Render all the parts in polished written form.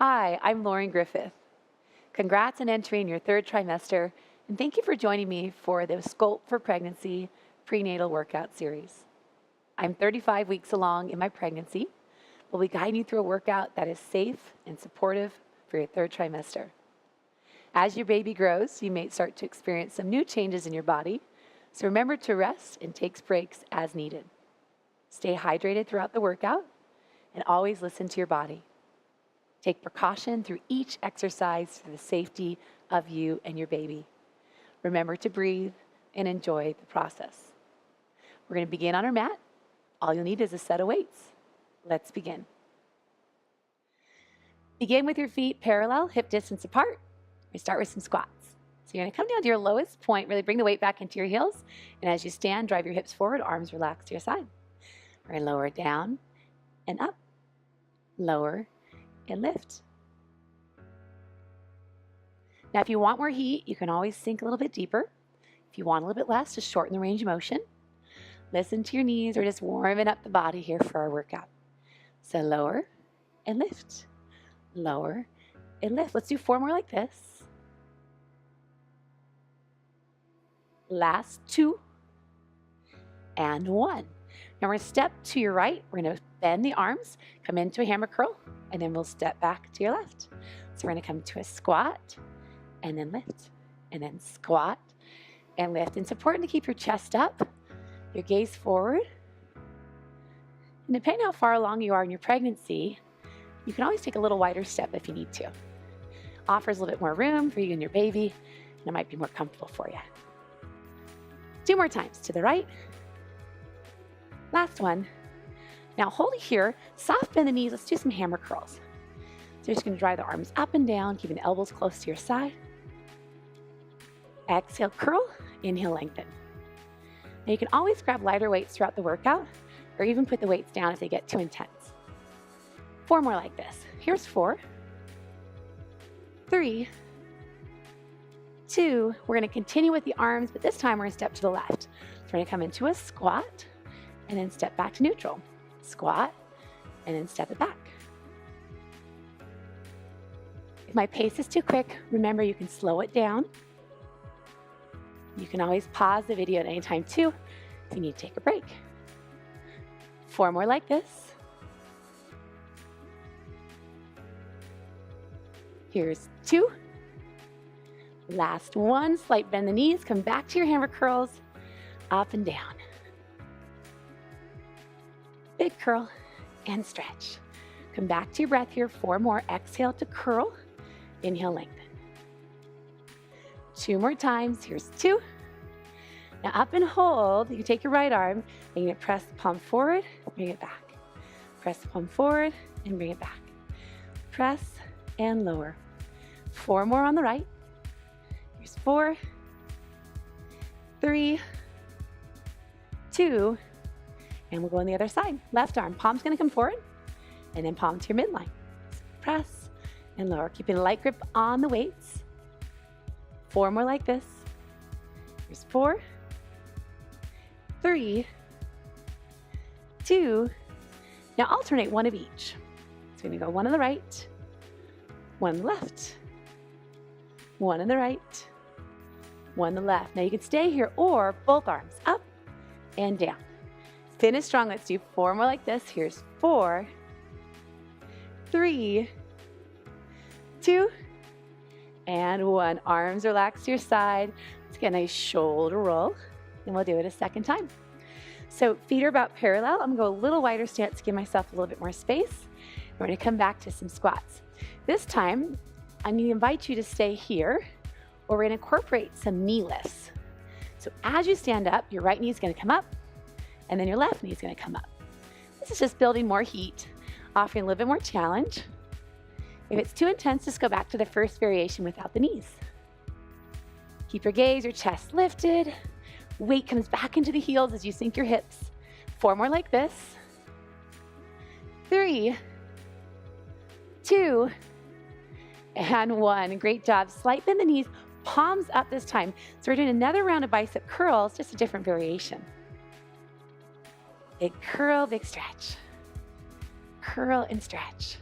Hi, I'm Lauren Griffith. Congrats on entering your third trimester, and thank you for joining me for the Sculpt for Pregnancy prenatal workout series. I'm 35 weeks along in my pregnancy. We'll be guiding you through a workout that is safe and supportive for your third trimester. As your baby grows, you may start to experience some new changes in your body, so remember to rest and take breaks as needed. Stay hydrated throughout the workout, and always listen to your body. Take precaution through each exercise for the safety of you and your baby. Remember to breathe and enjoy the process. We're going to begin on our mat. All you'll need is a set of weights. Let's begin. Begin with your feet parallel, hip distance apart. We start with some squats. So you're going to come down to your lowest point, really bring the weight back into your heels. And as you stand, drive your hips forward, arms relax to your side. We're going to lower down and up, lower and lift. Now, if you want more heat, you can always sink a little bit deeper. If you want a little bit less, just shorten the range of motion. Listen to your knees. We're just warming up the body here for our workout. So lower and lift, lower and lift. Let's do 4 more like this. Last 2 and 1. Now we're going to step to your right. We're going to bend the arms, come into a hammer curl, and then we'll step back to your left. So we're going to come to a squat, and then lift, and then squat, and lift. And it's important to keep your chest up, your gaze forward. And depending on how far along you are in your pregnancy, you can always take a little wider step if you need to. Offers a little bit more room for you and your baby, and it might be more comfortable for you. 2 more times, to the right. Last one. Now hold it here, soft bend the knees. Let's do some hammer curls. So you're just going to drive the arms up and down, keeping the elbows close to your side. Exhale, curl, inhale, lengthen. Now you can always grab lighter weights throughout the workout, or even put the weights down if they get too intense. 4 more like this. Here's 4, 3, 2. We're going to continue with the arms, but this time we're going to step to the left. So we're going to come into a squat, and then step back to neutral. Squat, and then step it back. If my pace is too quick, remember you can slow it down. You can always pause the video at any time too if you need to take a break. 4 more like this. Here's 2. Last 1, slight bend the knees, come back to your hammer curls, up and down. Big curl and stretch. Come back to your breath here. 4 more. Exhale to curl. Inhale, lengthen. 2 more times. Here's 2. Now up and hold. You can take your right arm and you're going to press the palm forward, bring it back. Press the palm forward and bring it back. Press and lower. 4 more on the right. Here's 4, 3, 2, and we'll go on the other side. Left arm, palm's going to come forward, and then palm to your midline. Press and lower, keeping a light grip on the weights. 4 more like this. Here's 4, 3, 2. Now alternate 1 of each. So we're going to go 1 on the right, 1 on the left, 1 on the right, 1 on the left. Now you can stay here or both arms up and down. Finish strong. Let's do 4 more like this. Here's 4, 3, 2, and 1. Arms relax to your side. Let's get a nice shoulder roll. And we'll do it a second time. So feet are about parallel. I'm going to go a little wider stance to give myself a little bit more space. We're going to come back to some squats. This time, I'm going to invite you to stay here, or we're going to incorporate some knee lifts. So as you stand up, your right knee is going to come up, and then your left knee is going to come up. This is just building more heat, offering a little bit more challenge. If it's too intense, just go back to the first variation without the knees. Keep your gaze, your chest lifted. Weight comes back into the heels as you sink your hips. 4 more like this. 3, 2, and 1. Great job. Slight bend the knees, palms up this time. So we're doing another round of bicep curls, just a different variation. Big curl, big stretch. Curl and stretch.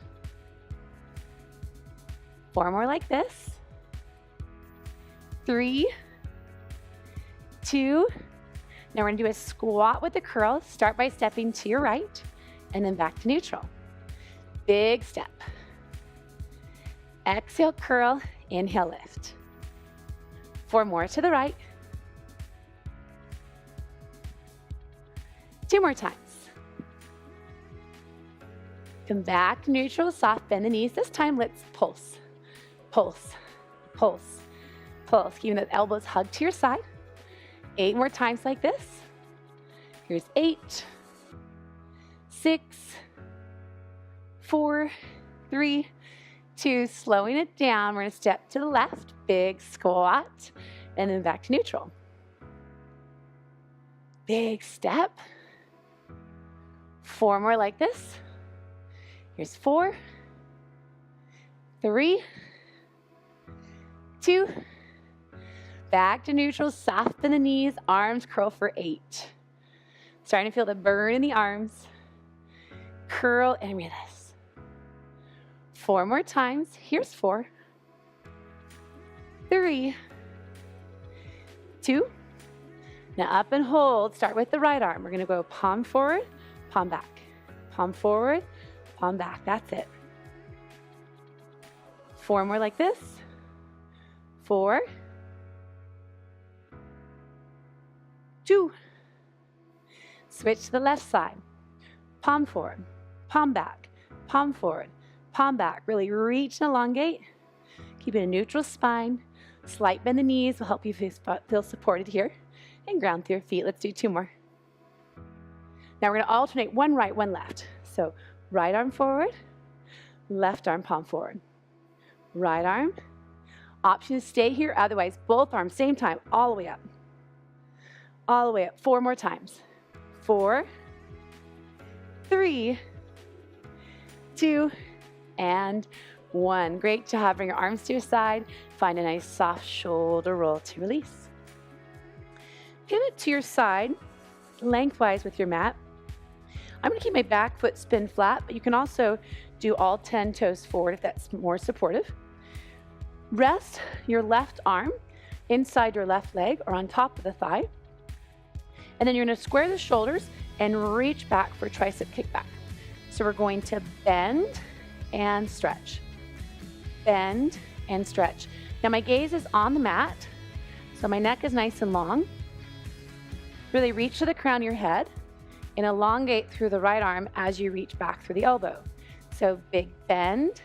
4 more like this. 3, 2. Now we're gonna do a squat with the curl. Start by stepping to your right and then back to neutral. Big step. Exhale, curl, inhale, lift. 4 more to the right. 2 more times. Come back to neutral, soft bend the knees. This time let's pulse, pulse, pulse, pulse. Keeping the elbows hugged to your side. 8 more times like this. Here's 8, 6, 4, 3, 2. Slowing it down. We're gonna step to the left, big squat, and then back to neutral. Big step. 4 more like this. Here's 4, 3, 2. Back to neutral, soften the knees, arms curl for 8. Starting to feel the burn in the arms. Curl and release. 4 more times. Here's 4, 3, 2. Now up and hold. Start with the right arm. We're gonna go palm forward, palm back. Palm forward, palm back. That's it. 4 more like this. 4, 2. Switch to the left side. Palm forward, palm back, palm forward, palm back. Really reach and elongate. Keep it a neutral spine. Slight bend the knees will help you feel supported here. And ground through your feet. Let's do 2 more. Now we're going to alternate one right, one left. So right arm forward, left arm palm forward. Right arm. Option to stay here, otherwise both arms same time, all the way up. All the way up. 4 more times. 4, 3, 2, and 1. Great job. Bring your arms to your side. Find a nice soft shoulder roll to release. Pivot to your side, lengthwise with your mat. I'm going to keep my back foot spin flat, but you can also do all 10 toes forward if that's more supportive. Rest your left arm inside your left leg or on top of the thigh. And then you're going to square the shoulders and reach back for tricep kickback. So we're going to bend and stretch. Bend and stretch. Now my gaze is on the mat, so my neck is nice and long. Really reach to the crown of your head and elongate through the right arm as you reach back through the elbow. So big bend,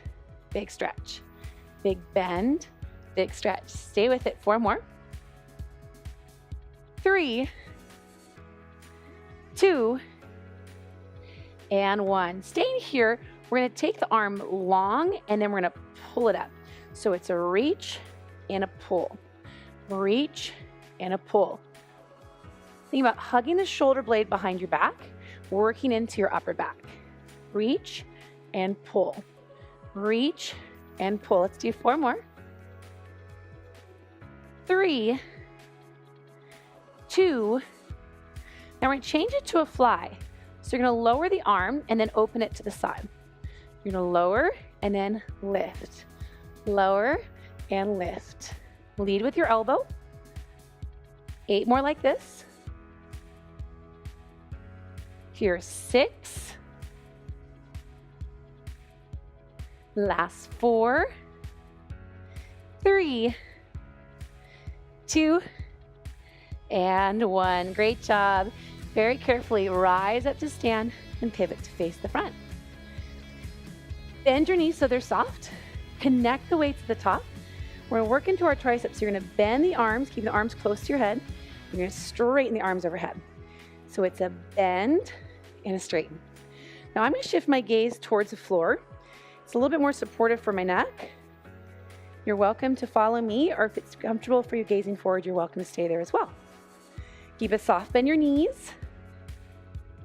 big stretch. Big bend, big stretch. Stay with it. 4 more. 3, 2, and 1. Staying here, we're going to take the arm long and then we're going to pull it up. So it's a reach and a pull. Reach and a pull. Think about hugging the shoulder blade behind your back, working into your upper back. Reach and pull. Reach and pull. Let's do 4 more. 3, 2. Now we're going to change it to a fly. So you're going to lower the arm and then open it to the side. You're going to lower and then lift. Lower and lift. Lead with your elbow. 8 more like this. Here's 6. Last 4, 3, 2, and 1. Great job. Very carefully rise up to stand and pivot to face the front. Bend your knees so they're soft. Connect the weights at the top. We're going to work into our triceps. You're going to bend the arms, keep the arms close to your head. You're going to straighten the arms overhead. So it's a bend and a straighten. Now I'm going to shift my gaze towards the floor. It's a little bit more supportive for my neck. You're welcome to follow me, or if it's comfortable for you gazing forward, you're welcome to stay there as well. Keep it soft, bend your knees.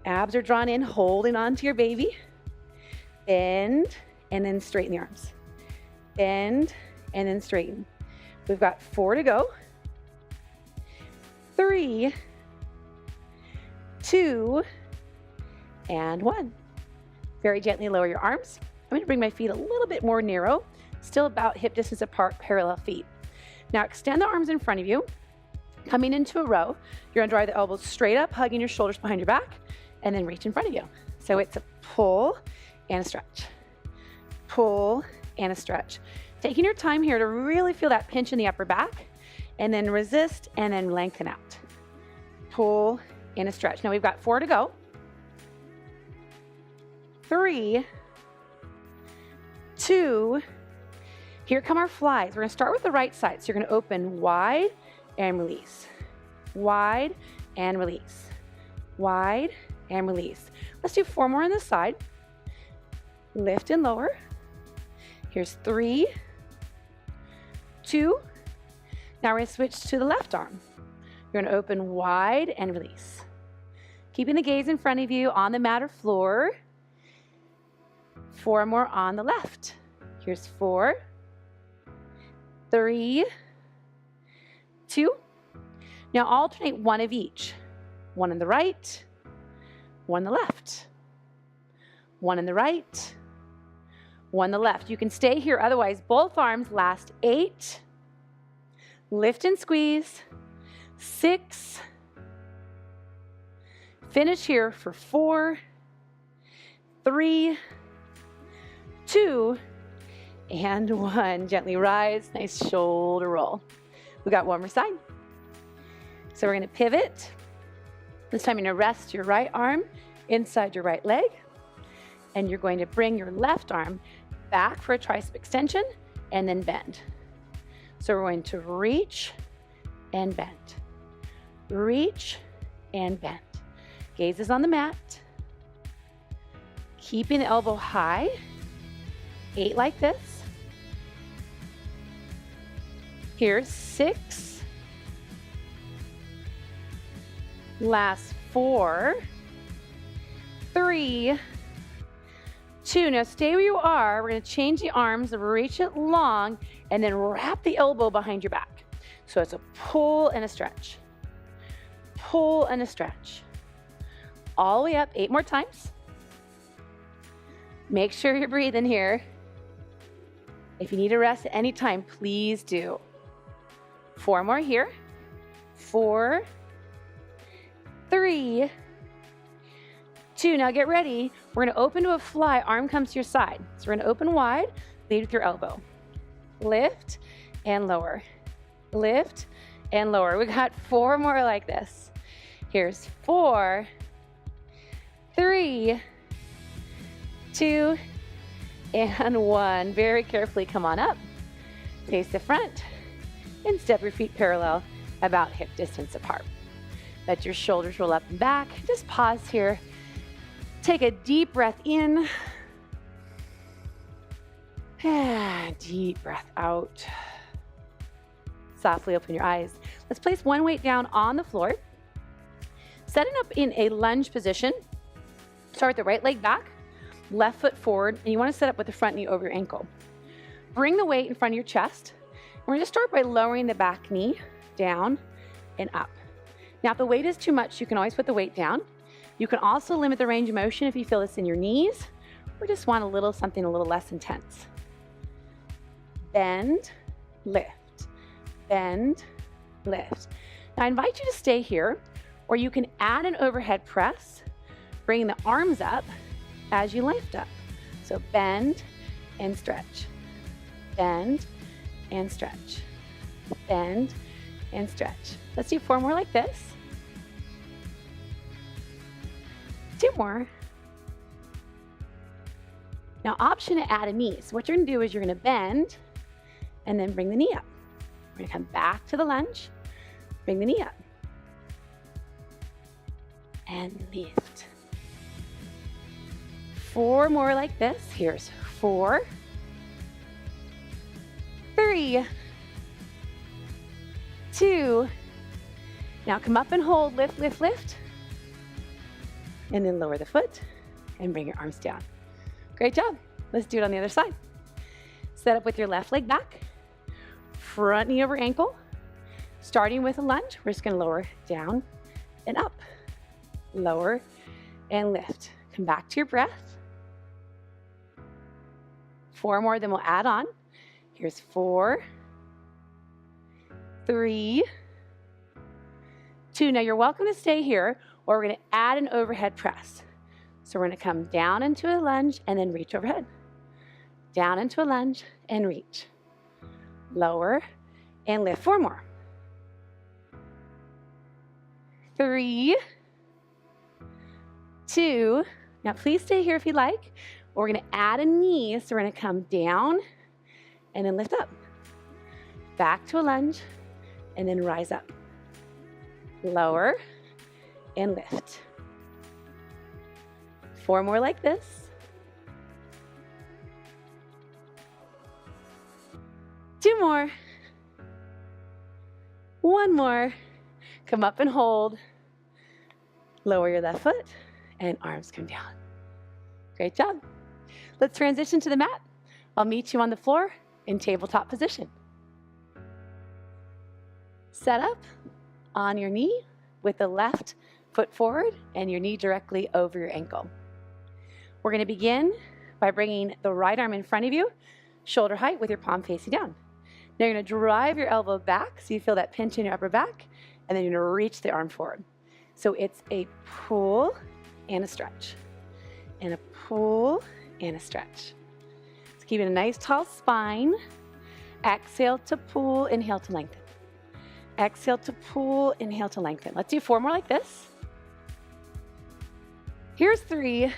Abs are drawn in, holding on to your baby. Bend, and then straighten the arms. Bend, and then straighten. We've got 4 to go. 3, 2, and 1. Very gently lower your arms. I'm going to bring my feet a little bit more narrow still about hip distance apart, parallel feet. Now extend the arms in front of you, coming into a row. You're gonna drive the elbows straight up, hugging your shoulders behind your back, and then reach in front of you. So it's a pull and a stretch. Pull and a stretch. Taking your time here to really feel that pinch in the upper back, and then resist, and then lengthen out. Pull and a stretch. Now we've got 4 to go. 3, 2, here come our flies. We're gonna start with the right side. So you're gonna open wide and release. Wide and release. Wide and release. Let's do 4 more on this side. Lift and lower. Here's 3, 2. Now we're gonna switch to the left arm. You're gonna open wide and release. Keeping the gaze in front of you on the mat or floor. 4 more on the left. Here's 4, 3, 2. Now alternate one of each. One on the right, one on the left. One on the right, one on the left. You can stay here, otherwise both arms last 8. Lift and squeeze. 6. Finish here for 4, 3, 2, and 1. Gently rise, nice shoulder roll. We got one more side. So we're gonna pivot. This time you're gonna rest your right arm inside your right leg, and you're going to bring your left arm back for a tricep extension, and then bend. So we're going to reach and bend. Reach and bend. Gaze is on the mat. Keeping the elbow high. 8 like this. Here's 6. Last 4. 3. 2. Now stay where you are. We're going to change the arms, reach it long, and then wrap the elbow behind your back. So it's a pull and a stretch. Pull and a stretch. All the way up, 8 more times. Make sure you're breathing here. If you need a rest at any time, please do. 4 more here. 4, 3, 2. Now get ready. We're gonna open to a fly, arm comes to your side. So we're gonna open wide, lead with your elbow. Lift and lower. Lift and lower. We got 4 more like this. Here's 4, 3, 2, and 1. Very carefully come on up. Face the front and step your feet parallel, about hip distance apart. Let your shoulders roll up and back. Just pause here. Take a deep breath in. Deep breath out. Softly open your eyes. Let's place one weight down on the floor. Setting up in a lunge position. Start with the right leg back, left foot forward, and you want to set up with the front knee over your ankle. Bring the weight in front of your chest. We're going to start by lowering the back knee down and up. Now, if the weight is too much, you can always put the weight down. You can also limit the range of motion if you feel this in your knees, or just want something a little less intense. Bend, lift, bend, lift. Now, I invite you to stay here, or you can add an overhead press, bringing the arms up as you lift up. So bend and stretch, bend and stretch, bend and stretch. Let's do 4 more like this. 2 more. Now, option to add a knee. So what you're gonna do is you're gonna bend and then bring the knee up. We're gonna come back to the lunge, bring the knee up, and lift. 4 more like this. Here's 4, 3, 2. Now come up and hold, lift, lift, lift. And then lower the foot and bring your arms down. Great job. Let's do it on the other side. Set up with your left leg back, front knee over ankle. Starting with a lunge, we're just gonna lower down and up. Lower and lift. Come back to your breath. 4 more, then we'll add on. Here's 4, 3, 2. Now you're welcome to stay here, or we're going to add an overhead press. So we're going to come down into a lunge and then reach overhead. Down into a lunge and reach. Lower and lift. 4 more. 3, 2. Now please stay here if you like. We're going to add a knee, so we're going to come down and then lift up. Back to a lunge and then rise up. Lower and lift. 4 more like this. 2 more. 1 more. Come up and hold. Lower your left foot and arms come down. Great job. Let's transition to the mat. I'll meet you on the floor in tabletop position. Set up on your knee with the left foot forward and your knee directly over your ankle. We're going to begin by bringing the right arm in front of you, shoulder height with your palm facing down. Now you're going to drive your elbow back so you feel that pinch in your upper back, and then you're going to reach the arm forward. So it's a pull and a stretch, and a pull and a stretch. So keep it a nice tall spine. Exhale to pull, inhale to lengthen. Exhale to pull, inhale to lengthen. Let's do 4 more like this. Here's 3.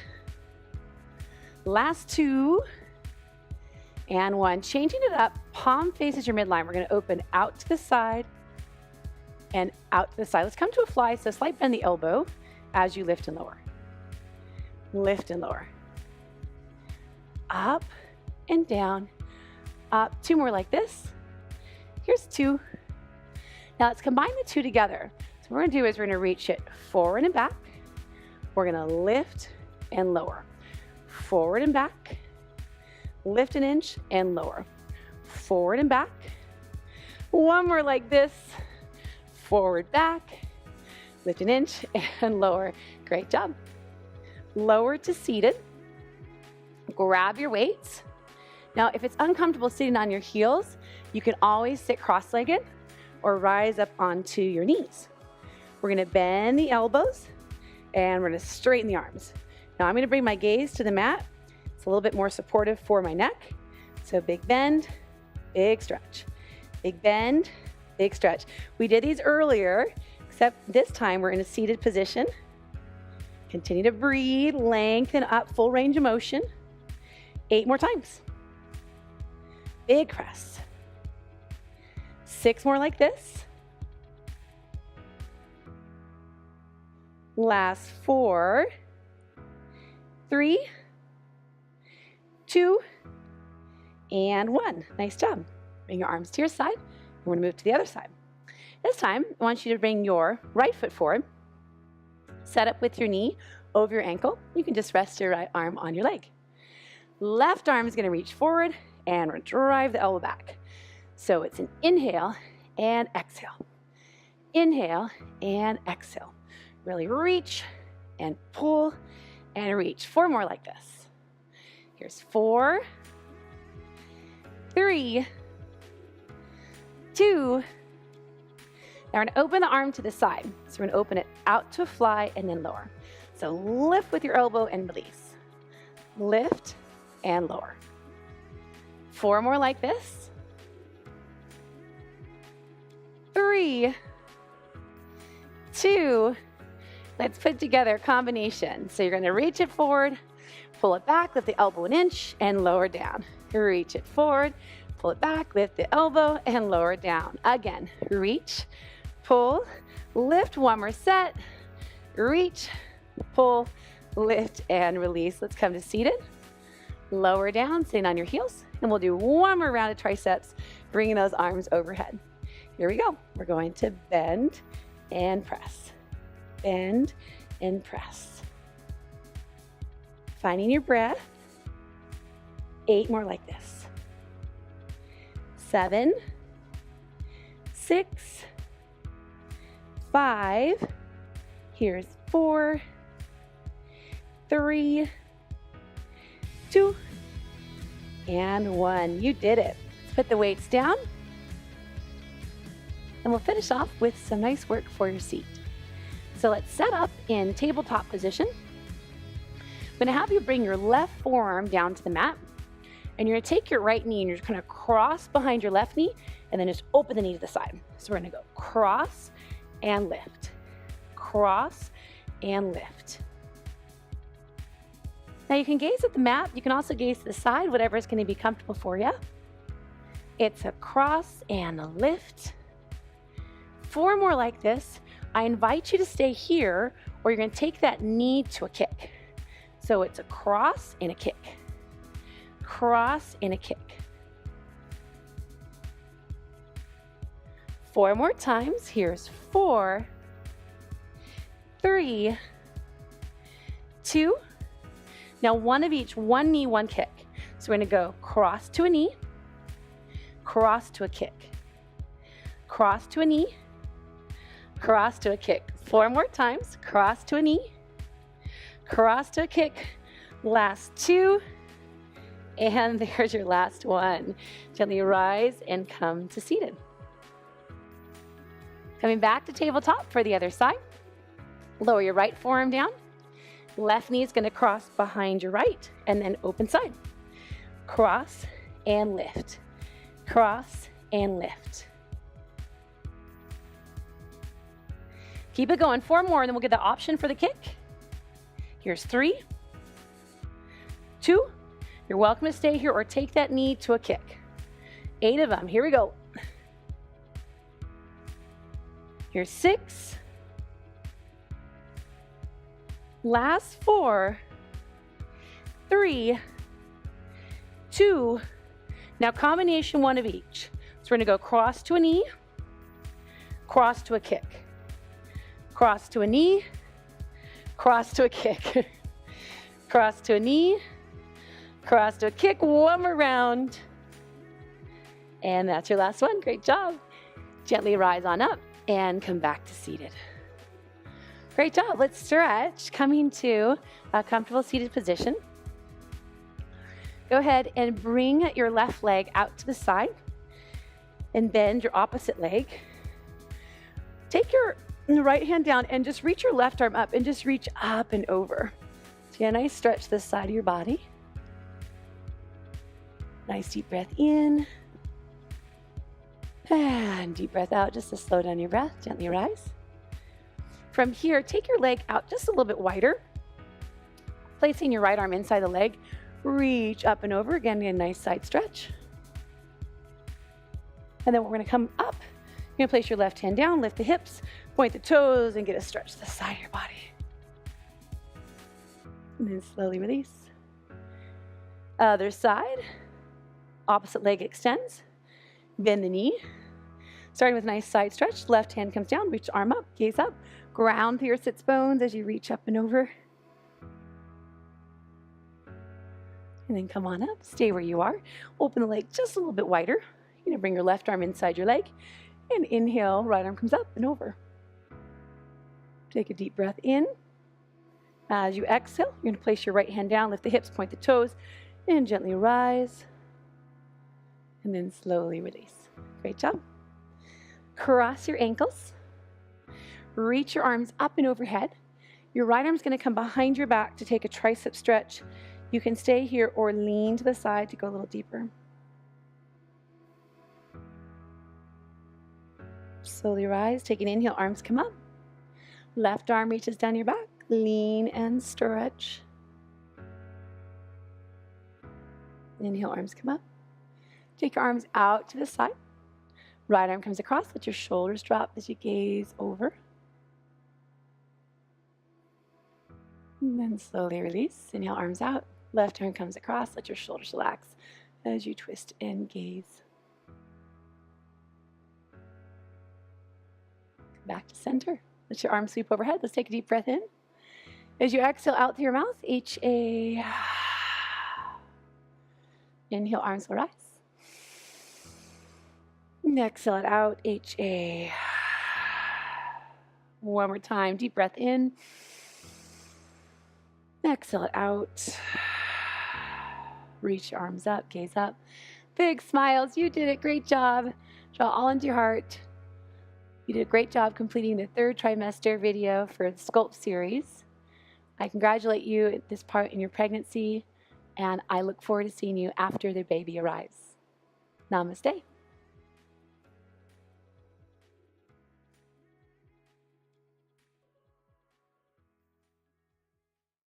Last 2. And 1. Changing it up, palm faces your midline. We're going to open out to the side and out to the side. Let's come to a fly, so slight bend the elbow as you lift and lower. Lift and lower. Up and down, up. 2 more like this. Here's 2. Now let's combine the 2 together. So what we're going to do is we're going to reach it forward and back. We're going to lift and lower. Forward and back. Lift an inch and lower. Forward and back. 1 more like this. Forward, back. Lift an inch and lower. Great job. Lower to seated. Grab your weights. Now, if it's uncomfortable sitting on your heels, you can always sit cross-legged or rise up onto your knees. We're going to bend the elbows and we're going to straighten the arms. Now, I'm going to bring my gaze to the mat. It's a little bit more supportive for my neck. So big bend, big stretch. Big bend, big stretch. We did these earlier, except this time we're in a seated position. Continue to breathe, lengthen up, full range of motion. 8 more times. Big press. 6 more like this. Last 4, 3, 2, and 1. Nice job. Bring your arms to your side. We're going to move to the other side. This time, I want you to bring your right foot forward. Set up with your knee over your ankle. You can just rest your right arm on your leg. Left arm is going to reach forward, and we're going to drive the elbow back. So it's an inhale and exhale. Inhale and exhale. Really reach and pull and reach. 4 more like this. Here's 4, 3, 2. Now we're going to open the arm to the side. So we're going to open it out to a fly and then lower. So lift with your elbow and release. Lift and lower. 4 more like this. 3, 2. Let's put together a combination. So you're going to reach it forward, pull it back, lift the elbow an inch, and lower down. Reach it forward, pull it back, lift the elbow, and lower down. Again, reach, pull, lift. 1 more set. Reach, pull, lift, and release. Let's come to seated. Lower down, sitting on your heels. And we'll do 1 more round of triceps, bringing those arms overhead. Here we go. We're going to bend and press. Bend and press. Finding your breath. 8 more like this. 7, 6, 5. Here's 4, 3, 2, and 1. You did it. Put the weights down. And we'll finish off with some nice work for your seat. So let's set up in tabletop position. I'm going to have you bring your left forearm down to the mat. And you're going to take your right knee and you're just going to cross behind your left knee and then just open the knee to the side. So we're going to go cross and lift. Cross and lift. Now you can gaze at the mat. You can also gaze to the side, whatever is going to be comfortable for you. It's a cross and a lift. 4 more like this. I invite you to stay here or you're going to take that knee to a kick. So it's a cross and a kick. Cross and a kick. 4 more times. Here's 4, 3, 2. Now one of each, one knee, one kick. So we're going to go cross to a knee, cross to a kick, cross to a knee, cross to a kick. 4 more times. Cross to a knee, cross to a kick. Last 2. And there's your last one. Gently rise and come to seated. Coming back to tabletop for the other side. Lower your right forearm down. Left knee is going to cross behind your right and then open side. Cross and lift. Cross and lift. Keep it going. 4 more and then we'll get the option for the kick. Here's 3, 2. You're welcome to stay here or take that knee to a kick. 8 of them. Here we go. Here's 6. Last 4, 3, 2. Now combination 1 of each. So we're going to go cross to a knee, cross to a kick, cross to a knee, cross to a kick, cross to a knee, cross to a kick. 1 more round. And that's your last one. Great job. Gently rise on up and come back to seated. Great job. Let's stretch, coming to a comfortable seated position. Go ahead and bring your left leg out to the side and bend your opposite leg. Take your right hand down and just reach your left arm up and just reach up and over. So get a nice stretch this side of your body. Nice deep breath in. And deep breath out just to slow down your breath. Gently rise. From here, take your leg out just a little bit wider. Placing your right arm inside the leg. Reach up and over. Again, get a nice side stretch. And then we're going to come up. You're going to place your left hand down, lift the hips, point the toes, and get a stretch to the side of your body. And then slowly release. Other side. Opposite leg extends. Bend the knee. Starting with a nice side stretch. Left hand comes down. Reach arm up. Gaze up. Ground through your sits bones as you reach up and over. And then come on up. Stay where you are. Open the leg just a little bit wider. You're going to bring your left arm inside your leg. And inhale. Right arm comes up and over. Take a deep breath in. As you exhale, you're going to place your right hand down. Lift the hips. Point the toes. And gently rise. And then slowly release. Great job. Cross your ankles. Reach your arms up and overhead. Your right arm is going to come behind your back to take a tricep stretch. You can stay here or lean to the side to go a little deeper. Slowly rise. Take an inhale. Arms come up. Left arm reaches down your back. Lean and stretch. Inhale. Arms come up. Take your arms out to the side. Right arm comes across. Let your shoulders drop as you gaze over. And then slowly release. Inhale, arms out. Left arm comes across. Let your shoulders relax as you twist and gaze. Come back to center. Let your arms sweep overhead. Let's take a deep breath in. As you exhale out through your mouth, H-A. Inhale, arms will rise. Exhale it out, H-A. One more time, deep breath in. Exhale it out. Reach your arms up, gaze up. Big smiles. You did it. Great job. Draw all into your heart. You did a great job completing the 3rd trimester video for the Sculpt series. I congratulate you at this part in your pregnancy, and I look forward to seeing you after the baby arrives. Namaste.